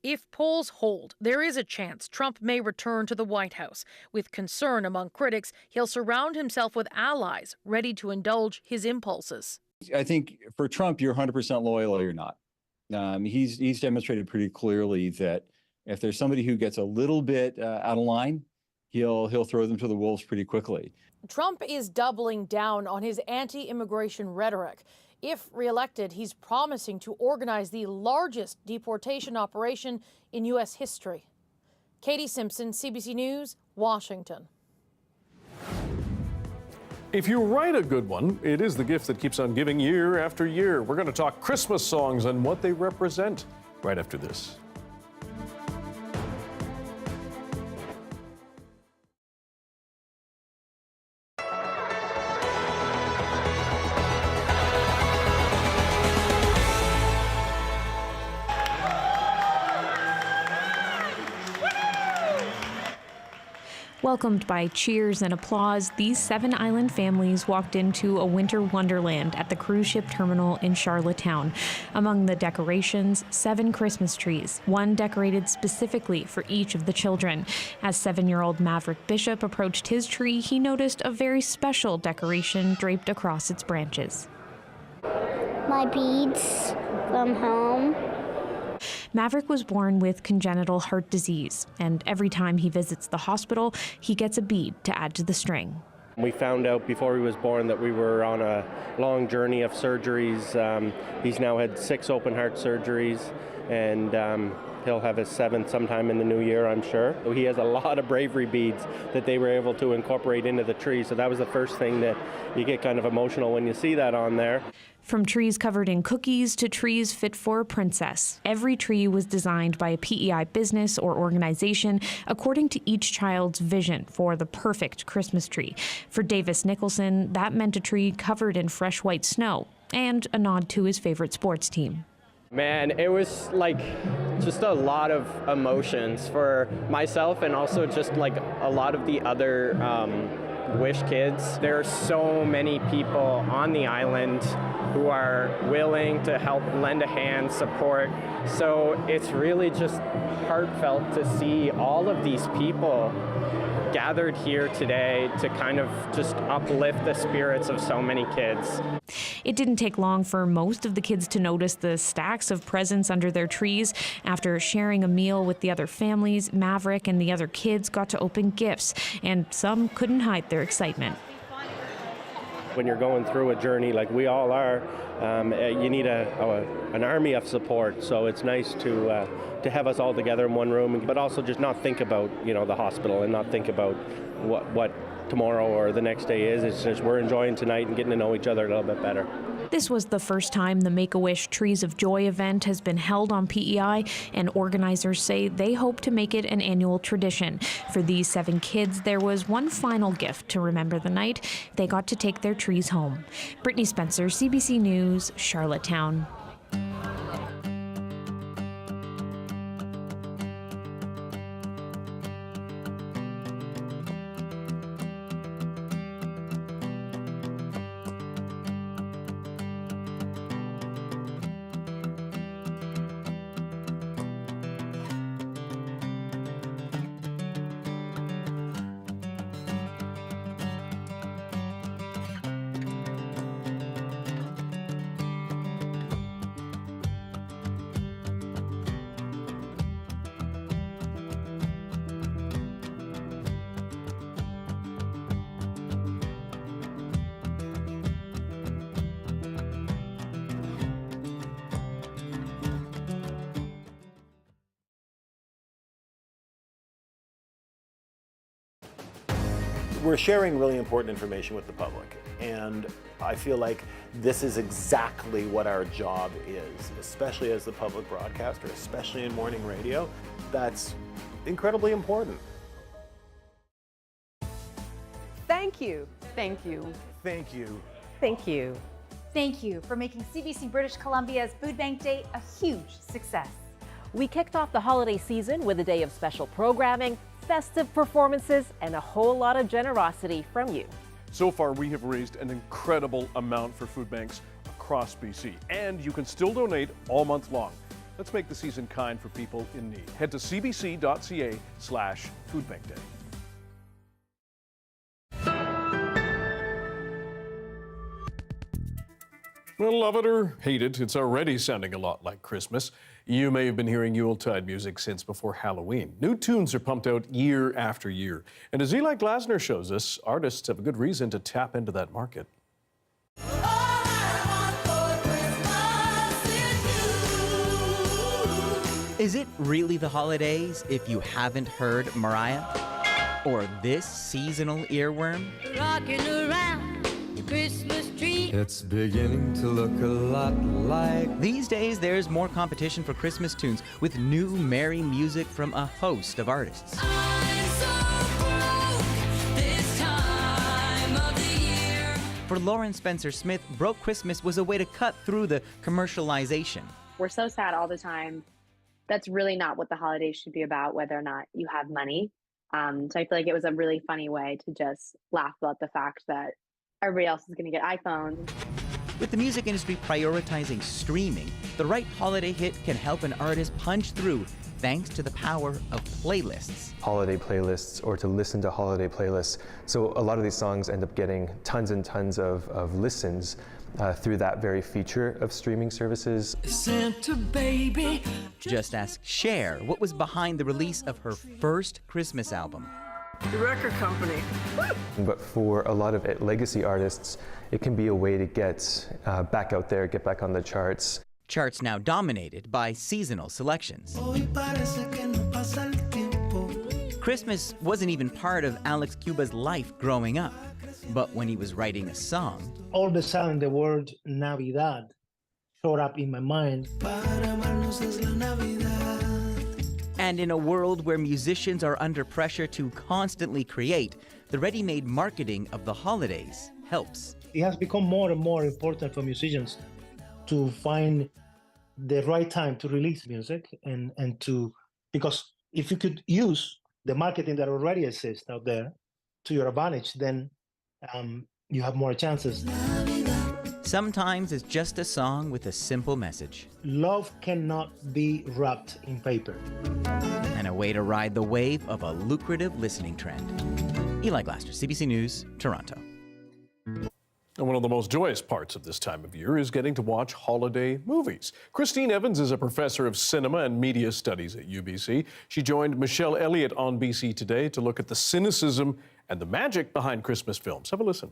If polls hold, there is a chance Trump may return to the White House. With concern among critics, he'll surround himself with allies ready to indulge his impulses. I think for Trump, you're 100% loyal or you're not. He's demonstrated pretty clearly that if there's somebody who gets a little bit out of line, he'll throw them to the wolves pretty quickly. Trump is doubling down on his anti-immigration rhetoric. If reelected, he's promising to organize the largest deportation operation in U.S. history. Katie Simpson, CBC News, Washington. If you write a good one, it is the gift that keeps on giving year after year. We're going to talk Christmas songs and what they represent right after this. Welcomed by cheers and applause, these 7 island families walked into a winter wonderland at the cruise ship terminal in Charlottetown. Among the decorations, 7 Christmas trees, one decorated specifically for each of the children. As 7-year-old Maverick Bishop approached his tree, he noticed a very special decoration draped across its branches. My beads from home. Maverick was born with congenital heart disease, and every time he visits the hospital, he gets a bead to add to the string. We found out before he was born that we were on a long journey of surgeries. He's now had 6 open heart surgeries, and he'll have his 7th sometime in the new year, I'm sure. He has a lot of bravery beads that they were able to incorporate into the tree, so that was the first thing that you get kind of emotional when you see that on there. From trees covered in cookies to trees fit for a princess, every tree was designed by a PEI business or organization according to each child's vision for the perfect Christmas tree. For Davis Nicholson, that meant a tree covered in fresh white snow and a nod to his favorite sports team. Man, it was like just a lot of emotions for myself and also just like a lot of the other Wish kids. There are so many people on the island who are willing to help lend a hand, support. So it's really just heartfelt to see all of these people gathered here today to kind of just uplift the spirits of so many kids. It didn't take long for most of the kids to notice the stacks of presents under their trees. After sharing a meal with the other families, Maverick and the other kids got to open gifts, and some couldn't hide their excitement. When you're going through a journey like we all are, you need an army of support. So it's nice to have us all together in one room, but also just not think about the hospital and not think about what tomorrow or the next day is. It's just we're enjoying tonight and getting to know each other a little bit better. This was the first time the Make-A-Wish Trees of Joy event has been held on PEI, and organizers say they hope to make it an annual tradition. For these 7 kids, there was one final gift to remember the night. They got to take their trees home. Brittany Spencer, CBC News, Charlottetown. We're sharing really important information with the public, and I feel like this is exactly what our job is, especially as the public broadcaster, especially in morning radio. That's incredibly important. Thank you. Thank you. Thank you. Thank you. Thank you for making CBC British Columbia's Food Bank Day a huge success. We kicked off the holiday season with a day of special programming, festive performances, and a whole lot of generosity from you. So far, we have raised an incredible amount for food banks across BC, and you can still donate all month long. Let's make the season kind for people in need. Head to cbc.ca/foodbankday. Well, love it or hate it, it's already sounding a lot like Christmas. You may have been hearing Yuletide music since before Halloween. New tunes are pumped out year after year. And as Eli Glasner shows us, artists have a good reason to tap into that market. Is it really the holidays if you haven't heard Mariah? Or this seasonal earworm? Rocking around the Christmas tree. It's beginning to look a lot like. These days, there's more competition for Christmas tunes with new merry music from a host of artists. I'm so broke this time of the year. For Lauren Spencer Smith, Broke Christmas was a way to cut through the commercialization. We're so sad all the time. That's really not what the holidays should be about, whether or not you have money. So I feel like it was a really funny way to just laugh about the fact that everybody else is going to get iPhones. With the music industry prioritizing streaming, the right holiday hit can help an artist punch through thanks to the power of playlists. Holiday playlists, or to listen to holiday playlists. So a lot of these songs end up getting tons and tons of listens through that very feature of streaming services. Santa baby. Just ask Cher what was behind the release of her first Christmas album. The record company. But for a lot of legacy artists, it can be a way to get back out there, get back on the charts. Charts now dominated by seasonal selections. Christmas wasn't even part of Alex Cuba's life growing up. But when he was writing a song, all of a sudden the word Navidad showed up in my mind. And in a world where musicians are under pressure to constantly create, the ready-made marketing of the holidays helps. It has become more and more important for musicians to find the right time to release music and to, because if you could use the marketing that already exists out there to your advantage, then you have more chances. Sometimes it's just a song with a simple message. Love cannot be wrapped in paper. And a way to ride the wave of a lucrative listening trend. Eli Glasner, CBC News, Toronto. And one of the most joyous parts of this time of year is getting to watch holiday movies. Christine Evans is a professor of cinema and media studies at UBC. She joined Michelle Elliott on BC Today to look at the cynicism and the magic behind Christmas films. Have a listen.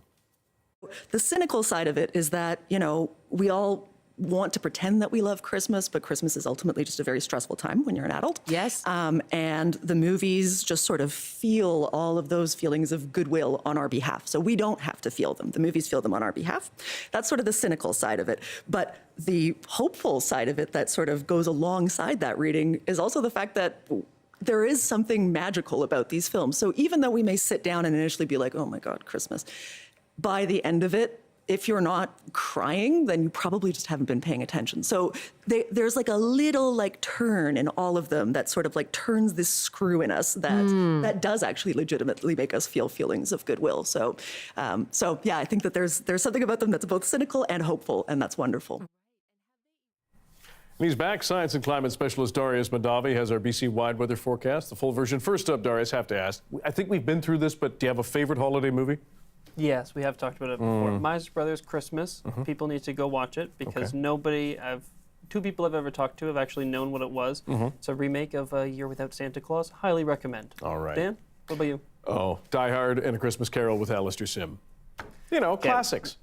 The cynical side of it is that, we all want to pretend that we love Christmas, but Christmas is ultimately just a very stressful time when you're an adult. Yes. And the movies just sort of feel all of those feelings of goodwill on our behalf. So we don't have to feel them. The movies feel them on our behalf. That's sort of the cynical side of it. But the hopeful side of it that sort of goes alongside that reading is also the fact that there is something magical about these films. So even though we may sit down and initially be like, oh my God, Christmas, by the end of it, if you're not crying, then you probably just haven't been paying attention. So there's like a little like turn in all of them that sort of like turns this screw in us that does actually legitimately make us feel feelings of goodwill. So yeah, I think that there's something about them that's both cynical and hopeful, and that's wonderful. And he's back. Science and climate specialist Darius Mahdavi has our BC-wide weather forecast, the full version. First up, Darius, have to ask, I think we've been through this, but do you have a favorite holiday movie? Yes, we have talked about it before. Miles Brothers Christmas. People need to go watch it because two people I've ever talked to have actually known what it was. It's a remake of A Year Without Santa Claus. Highly recommend. All right. Dan, what about you? Oh, Die Hard and A Christmas Carol with Alistair Sim. You know, classics.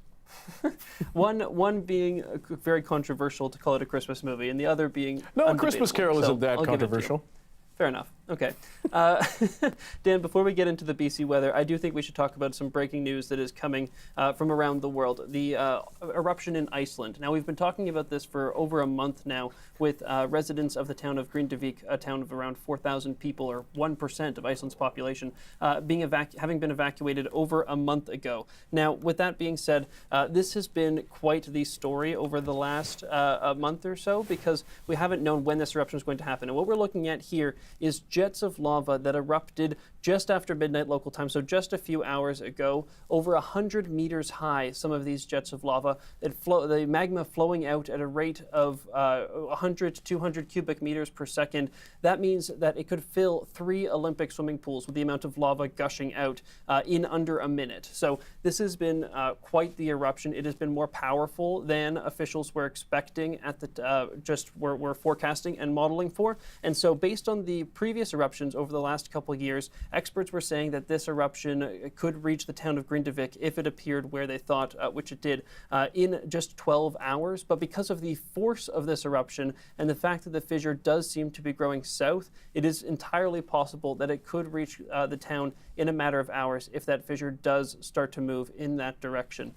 One being very controversial to call it a Christmas movie, and the other being No, A Christmas Carol isn't that controversial. Fair enough. Okay. Dan, before we get into the BC weather, I do think we should talk about some breaking news that is coming from around the world. The eruption in Iceland. Now, we've been talking about this for over a month now with residents of the town of Grindavik, a town of around 4,000 people, or 1% of Iceland's population, having been evacuated over a month ago. Now, with that being said, this has been quite the story over the last month or so because we haven't known when this eruption is going to happen. And what we're looking at here is jets of lava that erupted just after midnight local time, so just a few hours ago, over 100 meters high, some of these jets of lava, the magma flowing out at a rate of 100 to 200 cubic meters per second. That means that it could fill 3 Olympic swimming pools with the amount of lava gushing out in under a minute. So this has been quite the eruption. It has been more powerful than officials were expecting at the were forecasting and modeling for. And so based on the previous eruptions over the last couple of years, experts were saying that this eruption could reach the town of Grindavik if it appeared where they thought, which it did, in just 12 hours. But because of the force of this eruption and the fact that the fissure does seem to be growing south, it is entirely possible that it could reach the town in a matter of hours if that fissure does start to move in that direction.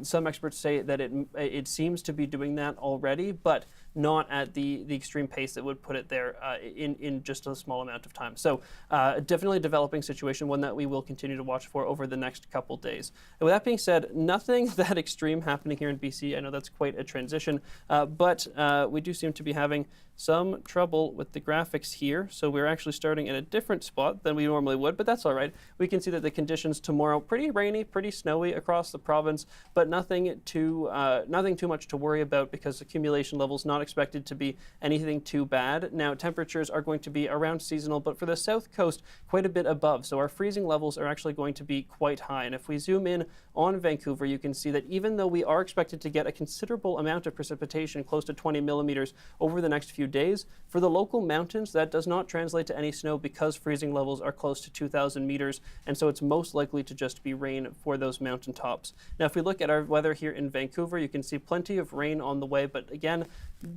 Some experts say that it seems to be doing that already, but not at the extreme pace that would put it there in just a small amount of time. So definitely a developing situation, one that we will continue to watch for over the next couple days. And with that being said, nothing that extreme happening here in BC. I know that's quite a transition, but we do seem to be having some trouble with the graphics here. So we're actually starting in a different spot than we normally would, but that's all right. We can see that the conditions tomorrow, pretty rainy, pretty snowy across the province, but nothing too much to worry about because accumulation levels not expected to be anything too bad. Now, temperatures are going to be around seasonal, but for the south coast, quite a bit above. So our freezing levels are actually going to be quite high. And if we zoom in on Vancouver, you can see that even though we are expected to get a considerable amount of precipitation, close to 20 millimeters over the next few days, for the local mountains, that does not translate to any snow because freezing levels are close to 2,000 meters. And so it's most likely to just be rain for those mountain tops. Now, if we look at our weather here in Vancouver, you can see plenty of rain on the way, but again,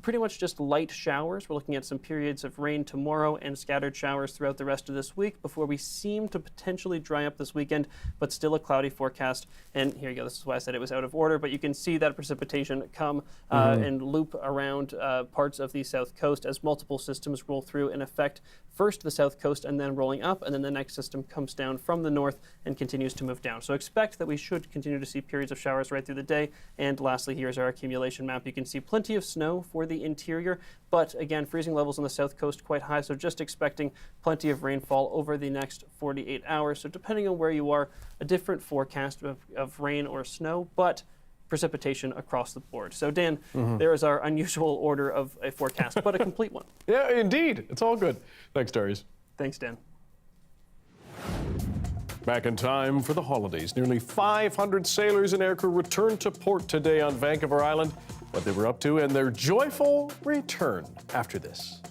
pretty much just light showers. We're looking at some periods of rain tomorrow and scattered showers throughout the rest of this week before we seem to potentially dry up this weekend, but still a cloudy forecast. And here you go. This is why I said it was out of order, but you can see that precipitation come and loop around parts of the south coast as multiple systems roll through and affect first the south coast and then rolling up, and then the next system comes down from the north and continues to move down. So expect that we should continue to see periods of showers right through the day. And lastly, here's our accumulation map. You can see plenty of snow for the interior, but again, freezing levels on the south coast quite high, so just expecting plenty of rainfall over the next 48 hours. So depending on where you are, a different forecast of rain or snow, but precipitation across the board. So Dan, there is our unusual order of a forecast, but a complete one. Yeah, indeed. It's all good. Thanks, Darius. Thanks, Dan. Back in time for the holidays. Nearly 500 sailors and aircrew returned to port today on Vancouver Island, what they were up to, and their joyful return after this.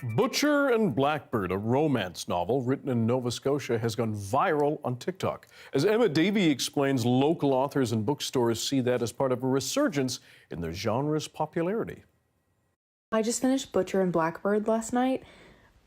Butcher and Blackbird, a romance novel written in Nova Scotia, has gone viral on TikTok. As Emma Davey explains, local authors and bookstores see that as part of a resurgence in the genre's popularity. I just finished Butcher and Blackbird last night.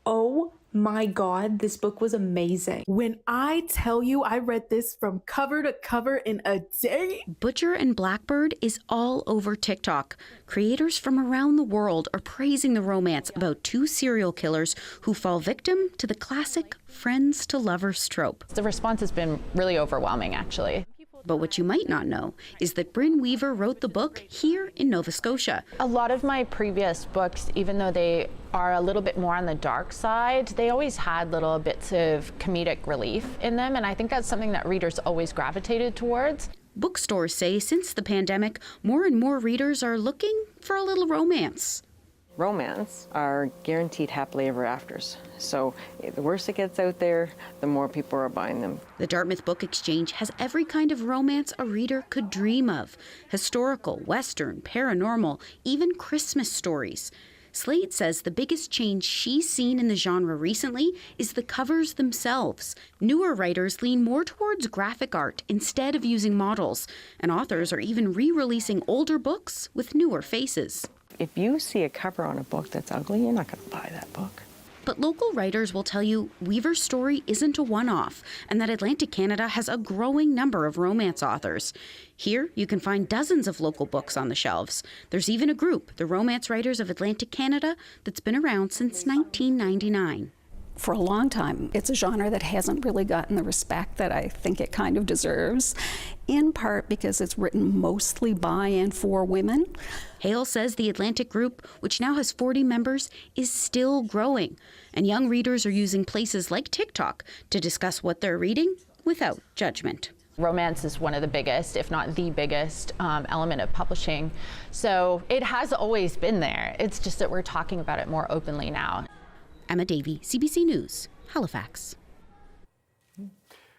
Oh my God, this book was amazing. When I tell you I read this from cover to cover in a day. Butcher and Blackbird is all over TikTok. Creators from around the world are praising the romance about two serial killers who fall victim to the classic friends to lovers trope. The response has been really overwhelming, actually. But what you might not know is that Bryn Weaver wrote the book here in Nova Scotia. A lot of my previous books, even though they are a little bit more on the dark side, they always had little bits of comedic relief in them, and I think that's something that readers always gravitated towards. Bookstores say since the pandemic, more and more readers are looking for a little romance. Romance are guaranteed happily ever afters. So the worse it gets out there, the more people are buying them. The Dartmouth Book Exchange has every kind of romance a reader could dream of. Historical, Western, paranormal, even Christmas stories. Slade says the biggest change she's seen in the genre recently is the covers themselves. Newer writers lean more towards graphic art instead of using models, and authors are even re-releasing older books with newer faces. If you see a cover on a book that's ugly, you're not going to buy that book. But local writers will tell you Weaver's story isn't a one-off, and that Atlantic Canada has a growing number of romance authors. Here, you can find dozens of local books on the shelves. There's even a group, the Romance Writers of Atlantic Canada, that's been around since 1999. For a long time, it's a genre that hasn't really gotten the respect that I think it kind of deserves, in part because it's written mostly by and for women. Hale says the Atlantic Group, which now has 40 members, is still growing, and young readers are using places like TikTok to discuss what they're reading without judgment. Romance is one of the biggest, if not the biggest, element of publishing. So it has always been there. It's just that we're talking about it more openly now. Emma Davey, CBC News, Halifax.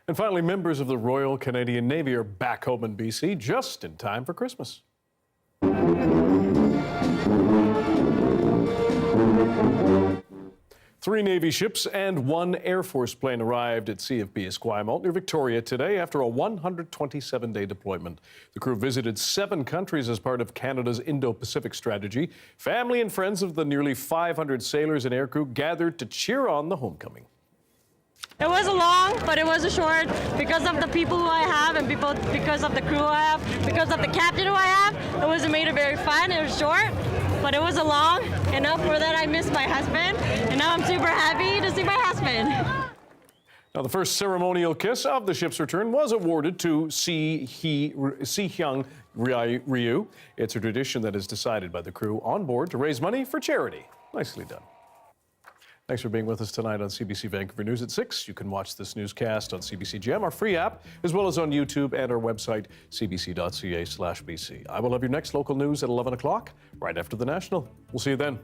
And finally, members of the Royal Canadian Navy are back home in BC just in time for Christmas. 3 Navy ships and 1 Air Force plane arrived at CFB Esquimalt near Victoria today after a 127-day deployment. The crew visited 7 countries as part of Canada's Indo-Pacific strategy. Family and friends of the nearly 500 sailors and aircrew gathered to cheer on the homecoming. It was a long, but it was a short because of the people who I have and because of the crew I have, because of the captain who I have. It was made it very fun. It was short, but it was a long enough for that I missed my husband, and now I'm super happy to see my husband. Now, the first ceremonial kiss of the ship's return was awarded to Si Hyung Ryu. It's a tradition that is decided by the crew on board to raise money for charity. Nicely done. Thanks for being with us tonight on CBC Vancouver News at 6. You can watch this newscast on CBC Gem, our free app, as well as on YouTube and our website, cbc.ca/BC. I will have your next local news at 11 o'clock, right after the National. We'll see you then.